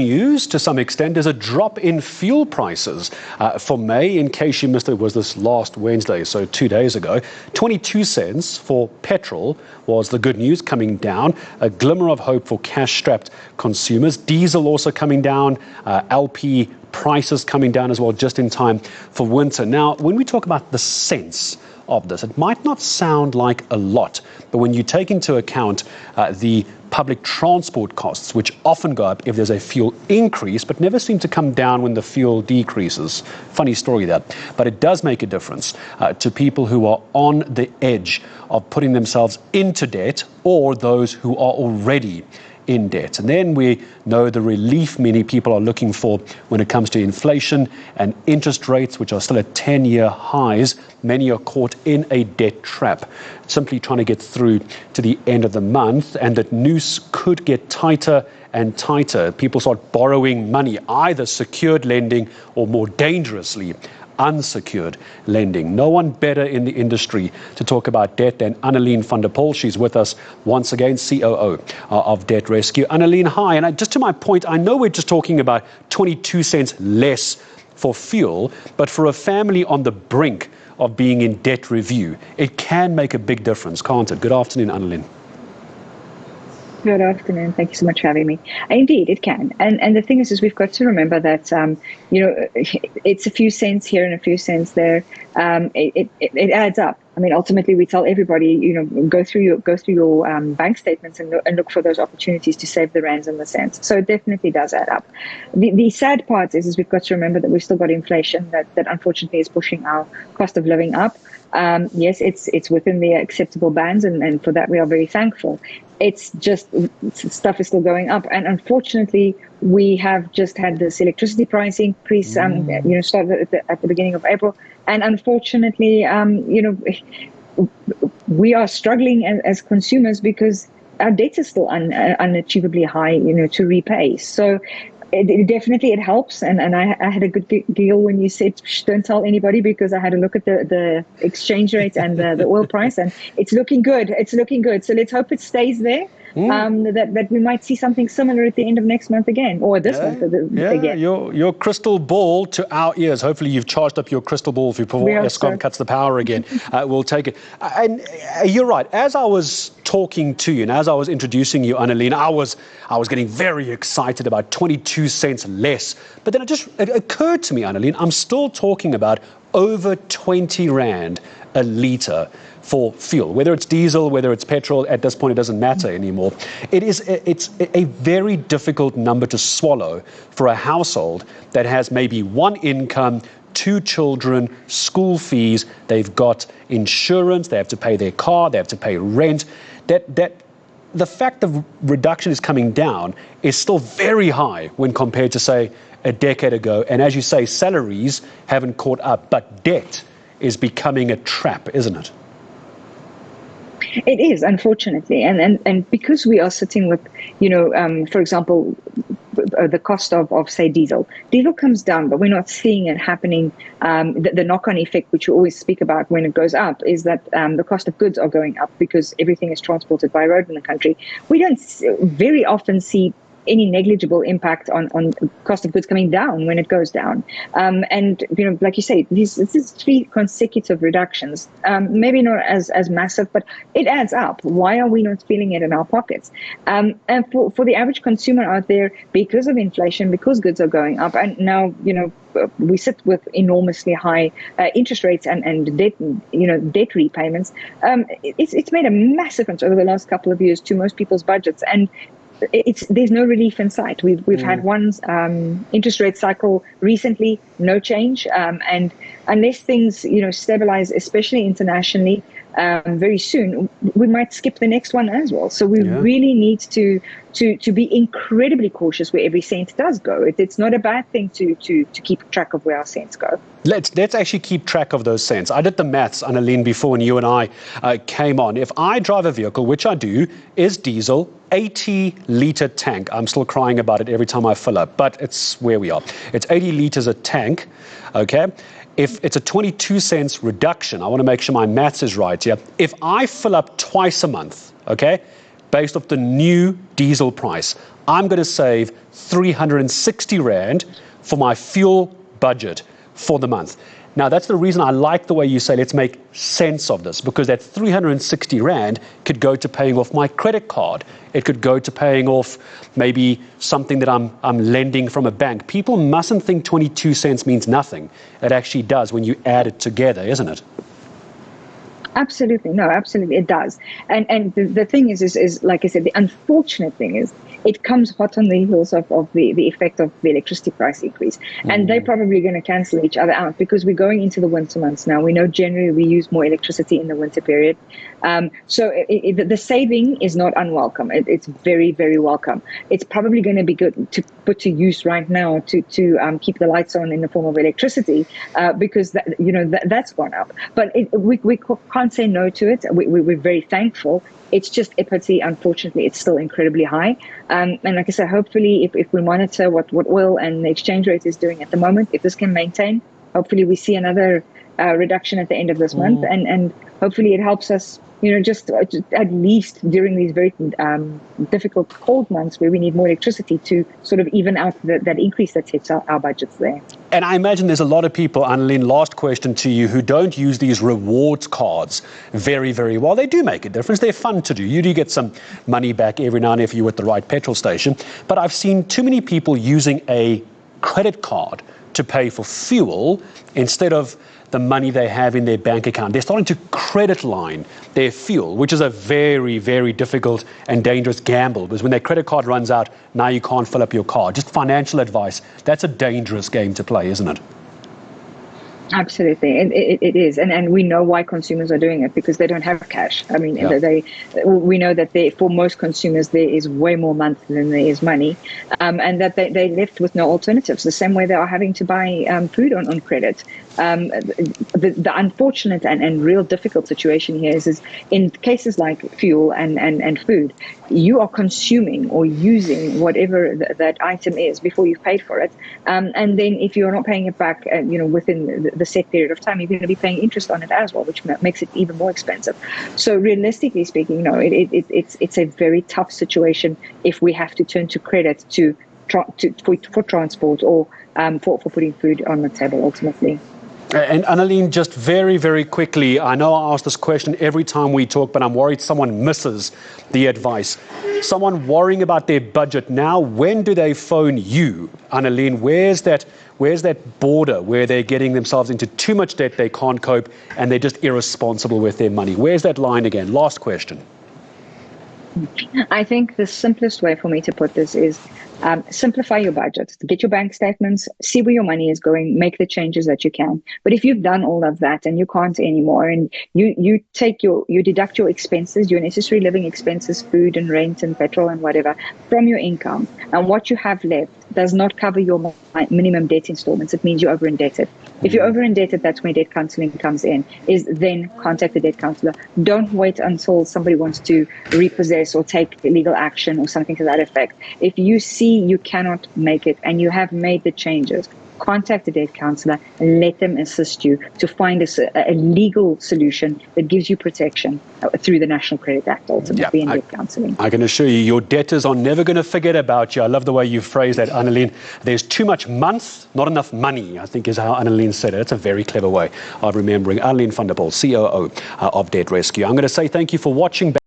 News to some extent is a drop in fuel prices for May. In case you missed it, was this last Wednesday, so 2 days ago. 22 cents for petrol was the good news, coming down. A glimmer of hope for cash-strapped consumers. Diesel also coming down. LP prices coming down as well, just in time for winter. Now, when we talk about the cents of this, it might not sound like a lot, but when you take into account the public transport costs, which often go up if there's a fuel increase, but never seem to come down when the fuel decreases. Funny story that. But it does make a difference to people who are on the edge of putting themselves into debt, or those who are already in debt. And then we know the relief many people are looking for when it comes to inflation and interest rates, which are still at 10-year highs. Many are caught in a debt trap, simply trying to get through to the end of the month, and that noose could get tighter and tighter. People start borrowing money, either secured lending or, more dangerously, unsecured lending. No one better in the industry to talk about debt than Annaline van der Poel. She's with us once again, COO of Debt Rescue. Annaline, hi. And just to my point, I know we're just talking about 22 cents less for fuel, but for a family on the brink of being in debt review, it can make a big difference, can't it? Good afternoon, Annaline. Good afternoon. Thank you so much for having me. Indeed, it can. And the thing is we've got to remember that, it's a few cents here and a few cents there. It adds up. I mean, ultimately, we tell everybody, go through your bank statements and look for those opportunities to save the rands and the cents. So it definitely does add up. The sad part is we've got to remember that we've still got inflation that unfortunately is pushing our cost of living up. Yes, it's within the acceptable bands, and for that we are very thankful. It's just stuff is still going up, and unfortunately, we have just had this electricity price increase. Started at the beginning of April, and unfortunately, we are struggling as consumers because our debt is still unachievably high, to repay. So. It helps, and I had a good deal when you said don't tell anybody, because I had a look at the exchange rate and the oil price, and it's looking good. So let's hope it stays there. That we might see something similar at the end of next month again, or this month again. Your crystal ball to our ears. Hopefully you've charged up your crystal ball before Eskom cuts the power again. We'll take it. And you're right. As I was talking to you and as I was introducing you, Annaline, I was getting very excited about 22 cents less. But then it occurred to me, Annaline, I'm still talking about over 20 rand a litre for fuel, whether it's diesel, whether it's petrol. At this point, it doesn't matter anymore. It's a very difficult number to swallow for a household that has maybe one income, 2 children, school fees, they've got insurance, they have to pay their car, they have to pay rent. That the fact the reduction is coming down is still very high when compared to, say, a decade ago. And as you say, salaries haven't caught up, but debt is becoming a trap, isn't it? It is, unfortunately, and because we are sitting with, for example, the cost of say diesel comes down, but we're not seeing it happening. The knock-on effect, which we always speak about when it goes up, is that the cost of goods are going up because everything is transported by road in the country. We don't very often see any negligible impact on cost of goods coming down when it goes down. And, like you say, this is 3 consecutive reductions, maybe not as massive, but it adds up. Why are we not feeling it in our pockets? And for the average consumer out there, because of inflation, because goods are going up, and now, we sit with enormously high interest rates and debt, debt repayments. It's made a massive difference over the last couple of years to most people's budgets, and there's no relief in sight. We've had one interest rate cycle recently, no change, and unless things stabilize, especially internationally, very soon, we might skip the next one as well. So we really need to be incredibly cautious where every cent does go. It's not a bad thing to keep track of where our cents go. Let's actually keep track of those cents. I did the maths, Annaline, before when you and I came on. If I drive a vehicle, which I do, is diesel, 80-litre tank. I'm still crying about it every time I fill up, but it's where we are. It's 80 litres a tank, okay? If it's a 22 cents reduction, I want to make sure my maths is right here. If I fill up twice a month, okay, based off the new diesel price, I'm going to save 360 Rand for my fuel budget for the month. Now, that's the reason I like the way you say, let's make sense of this, because that 360 Rand could go to paying off my credit card. It could go to paying off maybe something that I'm lending from a bank. People mustn't think 22 cents means nothing. It actually does when you add it together, isn't it? Absolutely. No, absolutely. It does. And the thing is like I said, the unfortunate thing is it comes hot on the heels of the effect of the electricity price increase. And they're probably going to cancel each other out because we're going into the winter months now. We know generally we use more electricity in the winter period. So the saving is not unwelcome. It's very, very welcome. It's probably going to be good to put to use right now to keep the lights on in the form of electricity because that's gone up. But we can't say no to it. We're very thankful. It's just a pity, unfortunately, it's still incredibly high. And like I said, hopefully, if we monitor what oil and the exchange rate is doing at the moment, if this can maintain, hopefully we see another reduction at the end of this month. And hopefully it helps us, just at least during these very difficult cold months where we need more electricity to sort of even out that increase that hits our budgets there. And I imagine there's a lot of people, Annaline, last question to you, who don't use these rewards cards very, very well. They do make a difference. They're fun to do. You do get some money back every now and then if you're at the right petrol station. But I've seen too many people using a credit card to pay for fuel instead of the money they have in their bank account. They're starting to credit line their fuel, which is a very, very difficult and dangerous gamble, because when their credit card runs out, now you can't fill up your car. Just financial advice. That's a dangerous game to play, isn't it? Absolutely, it is, and we know why consumers are doing it, because they don't have cash. I mean, we know that for most consumers there is way more money than there is money, and that they're left with no alternatives. The same way they are having to buy food on credit. The unfortunate and real difficult situation here is in cases like fuel and food, you are consuming or using whatever that item is before you've paid for it, and then if you're not paying it back, within the set period of time, you're going to be paying interest on it as well, which makes it even more expensive. So realistically speaking, it's a very tough situation if we have to turn to credit for transport or for putting food on the table ultimately. And Annaline, just very, very quickly, I know I ask this question every time we talk, but I'm worried someone misses the advice. Someone worrying about their budget now, when do they phone you? Annaline, where's that border where they're getting themselves into too much debt, they can't cope, and they're just irresponsible with their money? Where's that line again? Last question. I think the simplest way for me to put this is simplify your budget. Get your bank statements, see where your money is going, make the changes that you can. But if you've done all of that and you can't anymore, and you deduct your expenses, your necessary living expenses, food and rent and petrol and whatever, from your income, and what you have left does not cover your minimum debt installments, it means you're over indebted. If you're over indebted, that's where debt counseling comes in, is then contact the debt counselor. Don't wait until somebody wants to repossess or take legal action or something to that effect. If you see you cannot make it and you have made the changes, contact the debt counselor and let them assist you to find a legal solution that gives you protection through the National Credit Act, ultimately, in debt counseling. I can assure you, your debtors are never going to forget about you. I love the way you phrase that, Annaline. There's too much month, not enough money, I think is how Annaline said it. It's a very clever way of remembering. Annaline van der Poel, COO of Debt Rescue. I'm going to say thank you for watching.